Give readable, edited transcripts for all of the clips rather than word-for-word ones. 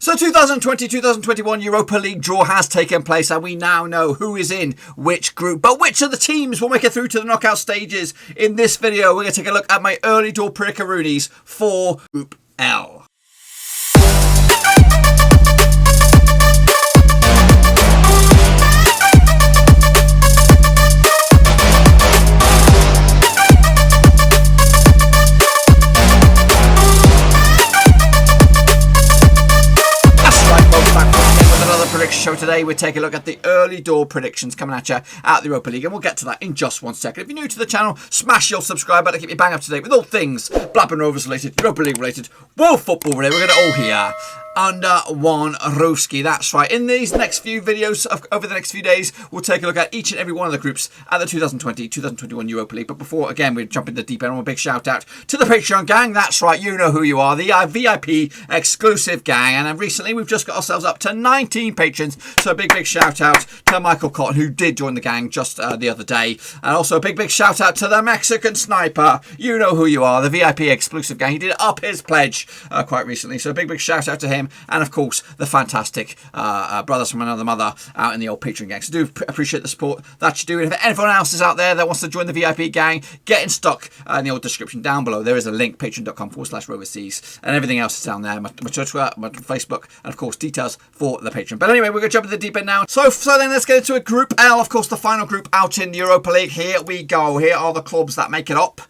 So 2020-2021 Europa League draw has taken place and we now know who is in which group. But which of the teams will make it through to the knockout stages? In this video, we're going to take a look at my early door predicoroonies for Group L. Show today, we'll take a look at the early door predictions coming at you at the Europa League, and we'll get to that in just 1 second. If you're new to the channel, smash your subscribe button to keep you bang up to date with all things Blackburn Rovers related, Europa League related, world football related. We're going to all hear under one Roski. That's right. In these next few videos, over the next few days, we'll take a look at each and every one of the groups at the 2020-2021 Europa League. But before, again, we jump into the deep end, a big shout out to the Patreon gang. That's right. You know who you are. The VIP exclusive gang. And recently, we've just got ourselves up to 19 patrons. So a big shout out to Michael Cotton, who did join the gang just the other day. And also a big shout out to the Mexican Sniper. You know who you are. The VIP exclusive gang. He did up his pledge quite recently. So a big shout out to him. And of course, the fantastic brothers from another mother out in the old Patreon gang. So do appreciate the support that you do. And if anyone else is out there that wants to join the VIP gang, get in stock in the old description down below. There is a link, patreon.com/roverseas. And everything else is down there. My Twitter, my Facebook, and of course, details for the Patreon. But anyway, we're going to jump into the deep end now. So then let's get into a Group L. Of course, the final group out in the Europa League. Here we go. Here are the clubs that make it up.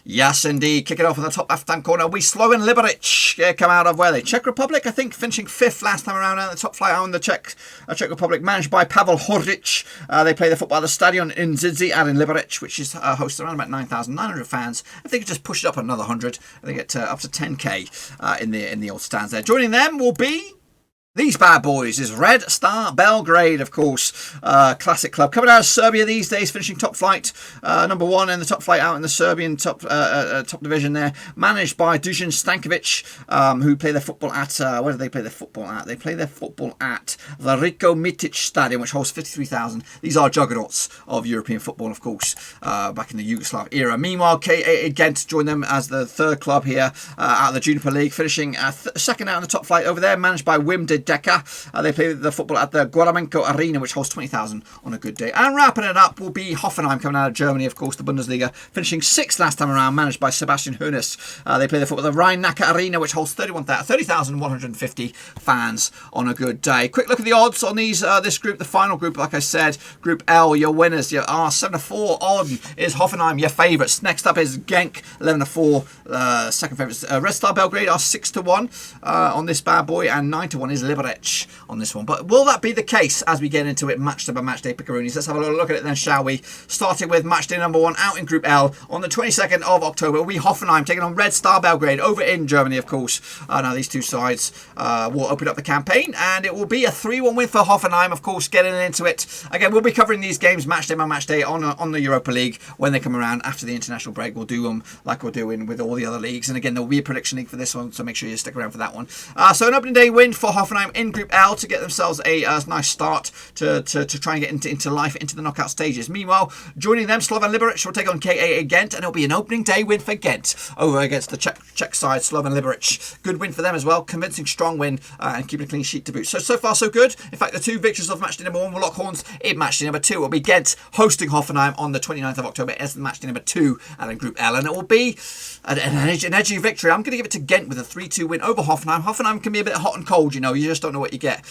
Yes, indeed. Kicking off in the top left-hand corner, we Slovan Liberec come out of where they Czech Republic, I think, finishing 5th last time around out the top flight out in the Czech Republic, managed by Pavel Horic. They play their football at the Stadion in Zidzi and in Liberec, which is hosts around about 9,900 fans. I think it just pushed it up another 100. I think it up to 10k in the old stands there. Joining them will be these bad boys is Red Star Belgrade, of course, classic club coming out of Serbia these days, finishing top flight, number 1 in the top flight out in the Serbian top division there, managed by Dusan Stankovic, who play their football at where do they play their football at? They play their football at the Riko Mitic Stadium, which holds 53,000. These are juggernauts of European football, of course, back in the Yugoslav era. Meanwhile, KAA Gent joined them as the third club here out of the Juniper League, finishing second out in the top flight over there, managed by Wim Deca. They play the football at the Guaramenko Arena, which holds 20,000 on a good day. And wrapping it up will be Hoffenheim coming out of Germany, of course, the Bundesliga, finishing 6th last time around, managed by Sebastian Hoeneß. They play the football at the Rhein-Neckar Arena, which holds 30,150 fans on a good day. Quick look at the odds on this group, the final group, like I said, Group L, your winners, your 7-4 on is Hoffenheim, your favourites. Next up is Genk, 11-4, second favourites. Red Star Belgrade are 6-1 on this bad boy, and 9-1 is Liberec on this one. But will that be the case as we get into it match day by match day pickaroonies? Let's have a little look at it then, shall we? Starting with match day number 1 out in Group L on the 22nd of October. Will be Hoffenheim taking on Red Star Belgrade over in Germany, of course. Now these two sides will open up the campaign, and it will be a 3-1 win for Hoffenheim, of course, getting into it. Again, we'll be covering these games match day by match day on the Europa League when they come around after the international break. We'll do them like we're doing with all the other leagues. And again, there will be a prediction league for this one, so make sure you stick around for that one. So an opening day win for Hoffenheim in Group L to get themselves a nice start to try and get into life, into the knockout stages. Meanwhile, joining them, Slovan Liberec will take on KAA Gent, and it'll be an opening day win for Gent over against the Czech side, Slovan Liberec. Good win for them as well, convincing strong win and keeping a clean sheet to boot. So far so good. In fact, the two victories of match day number 1 will lock horns in match day number 2. It will be Gent hosting Hoffenheim on the 29th of October as match day number 2 and in Group L, and it will be an edgy victory. I'm going to give it to Gent with a 3-2 win over Hoffenheim. Hoffenheim can be a bit hot and cold, you know, you just don't know what you get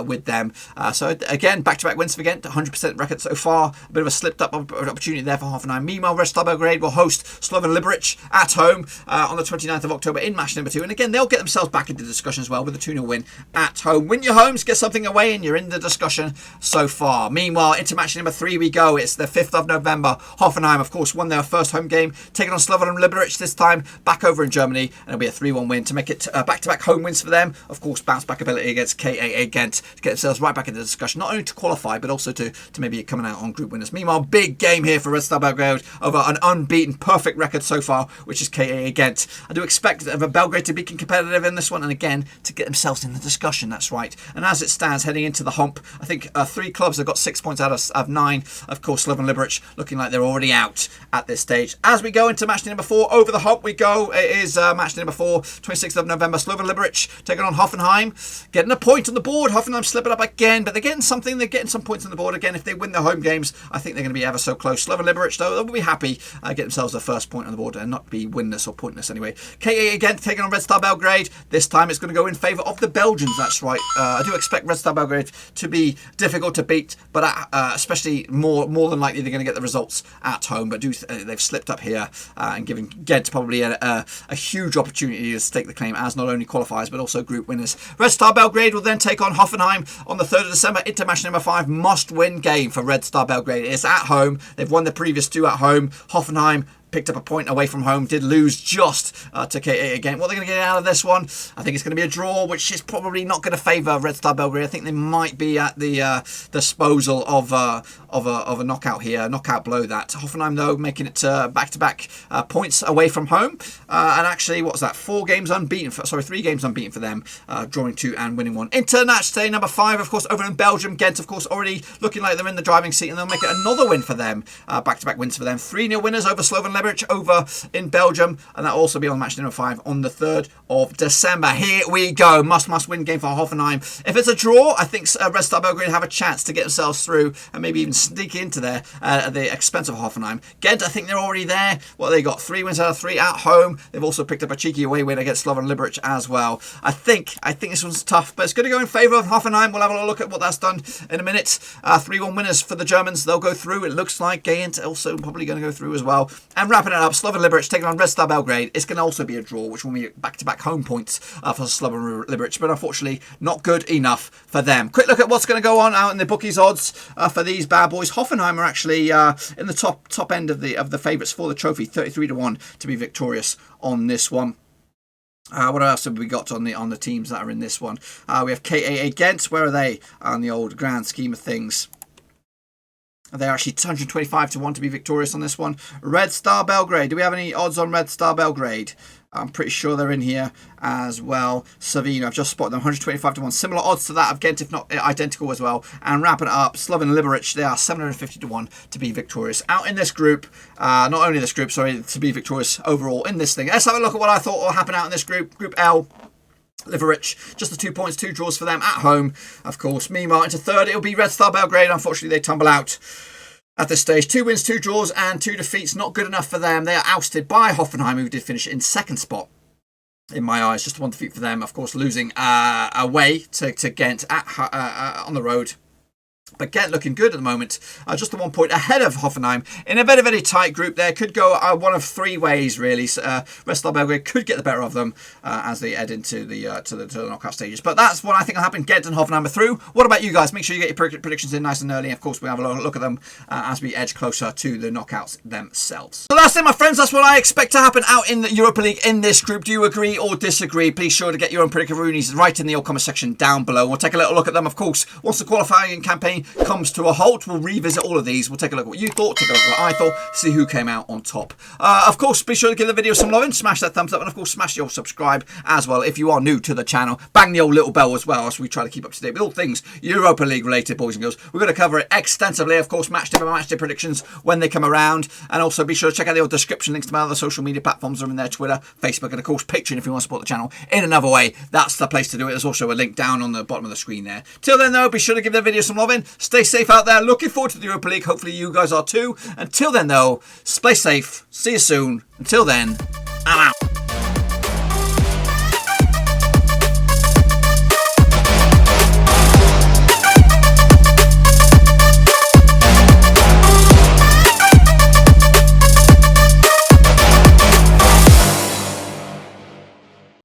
with them. So again, back-to-back wins for Gent, 100% record so far. A bit of a slipped-up opportunity there for Hoffenheim. Meanwhile, Red Star Belgrade will host Slovan Liberec at home on the 29th of October in match number 2. And again, they'll get themselves back into the discussion as well with a 2-0 win at home. Win your homes, get something away, and you're in the discussion so far. Meanwhile, into match number 3 we go. It's the 5th of November. Hoffenheim, of course, won their first home game, taking on Slovan Liberec this time, back over in Germany, and it'll be a 3-1 win to make it back-to-back home wins for them. Of course, bounce-back ability against KAA Gent to get themselves right back into the discussion, not only to qualify, but also to maybe coming out on group winners. Meanwhile, big game here for Red Star Belgrade over an unbeaten, perfect record so far, which is KAA Gent. I do expect Belgrade to be competitive in this one, and again, to get themselves in the discussion, that's right. And as it stands, heading into the hump, I think 3 clubs have got 6 points out of 9. Of course, Slovan Liberec looking like they're already out at this stage. As we go into match day number 4, over the hump we go. It is match day number 4, 26th of November. Slovan Liberec taking on Hoffenheim. getting a point on the board. Hoffenheim slipping up again, but they're getting something. They're getting some points on the board again. If they win their home games, I think they're going to be ever so close. Slovan Liberec, though, they'll be happy get themselves their first point on the board and not be winless or pointless anyway. KAA Gent taking on Red Star Belgrade. This time it's going to go in favour of the Belgians. That's right. I do expect Red Star Belgrade to be difficult to beat, but especially more than likely they're going to get the results at home. But they've slipped up here and giving Gent probably a huge opportunity to stake the claim as not only qualifiers but also group winners. Red Star Belgrade will then take on Hoffenheim on the 3rd of December. International number 5 must-win game for Red Star Belgrade. It's at home. They've won the previous 2 at home. Hoffenheim picked up a point away from home, did lose just to KAA again. What are they going to get out of this one? I think it's going to be a draw, which is probably not going to favour Red Star Belgrade. I think they might be at the disposal of a knockout here, knockout blow that. Hoffenheim, though, making it back-to-back points away from home. And actually, what was that? 3 games unbeaten for them, drawing 2 and winning 1. International number 5, of course, over in Belgium. Gent, of course, already looking like they're in the driving seat, and they'll make it another win for them. Back-to-back wins for them. 3-0 winners over Slovan Liberec over in Belgium, and that'll also be on match number 5 on the 3rd of December. Here we go. Must win game for Hoffenheim. If it's a draw, I think Red Star Belgrade have a chance to get themselves through and maybe even sneak into there at the expense of Hoffenheim. Gent, I think they're already there. Well, they got 3 wins out of 3 at home. They've also picked up a cheeky away win against Slovan Liberec as well. I think this one's tough, but it's going to go in favour of Hoffenheim. We'll have a look at what that's done in a minute. 3-1 winners for the Germans. They'll go through. It looks like Gent also probably going to go through as well. And wrapping it up, Slovan Liberec taking on Red Star Belgrade. It's going to also be a draw, which will be back-to-back home points for Slovan Liberec, but unfortunately not good enough for them. Quick look at what's going to go on out in the bookies odds for these bad boys. Hoffenheim are actually in the top end of the favourites for the trophy, 33-1 to be victorious on this one. What else have we got on the teams that are in this one? We have KAA Gent. Where are they on the old grand scheme of things? They're actually 225-1 to be victorious on this one. Red Star Belgrade. Do we have any odds on Red Star Belgrade? I'm pretty sure they're in here as well. Savino, I've just spotted them, 125-1. Similar odds to that of Gent, if not identical as well. And wrapping it up, Slovan Liberec, they are 750-1 to be victorious. Out in this group, not only this group, sorry, to be victorious overall in this thing. Let's have a look at what I thought will happen out in this group. Group L. Liberec, just the 2 points, 2 draws for them at home, of course. Meanwhile, into third, it'll be Red Star Belgrade. Unfortunately, they tumble out at this stage. 2 wins, 2 draws, and 2 defeats. Not good enough for them. They are ousted by Hoffenheim, who did finish in second spot. In my eyes, just 1 defeat for them. Of course, losing away to Gent on the road. But Gent looking good at the moment, just the 1 point ahead of Hoffenheim in a very, very tight group there. Could go one of 3 ways, really. Red Star Belgrade could get the better of them as they head into the knockout stages. But that's what I think will happen. Gent and Hoffenheim are through. What about you guys? Make sure you get your predictions in nice and early. Of course, we'll have a look at them as we edge closer to the knockouts themselves. So that's it, my friends. That's what I expect to happen out in the Europa League in this group. Do you agree or disagree? Please sure to get your own predictions right in the comment section down below. We'll take a little look at them, of course, once the qualifying campaign comes to a halt. We'll revisit all of these. We'll take a look at what you thought, take a look at what I thought, see who came out on top. Of course, be sure to give the video some love, smash that thumbs up, and of course smash your subscribe as well if you are new to the channel. Bang the old little bell as well, as we try to keep up to date with all things Europa League related, boys and girls. We're going to cover it extensively, of course, match day predictions when they come around, and also be sure to check out the old description links to my other social media platforms are in there, Twitter, Facebook, and of course Patreon if you want to support the channel in another way. That's the place to do it. There's also a link down on the bottom of the screen there. Till then though, be sure to give the video some love in. Stay safe out there. Looking forward to the Europa League. Hopefully you guys are too. Until then though, play safe. See you soon. Until then, I'm out.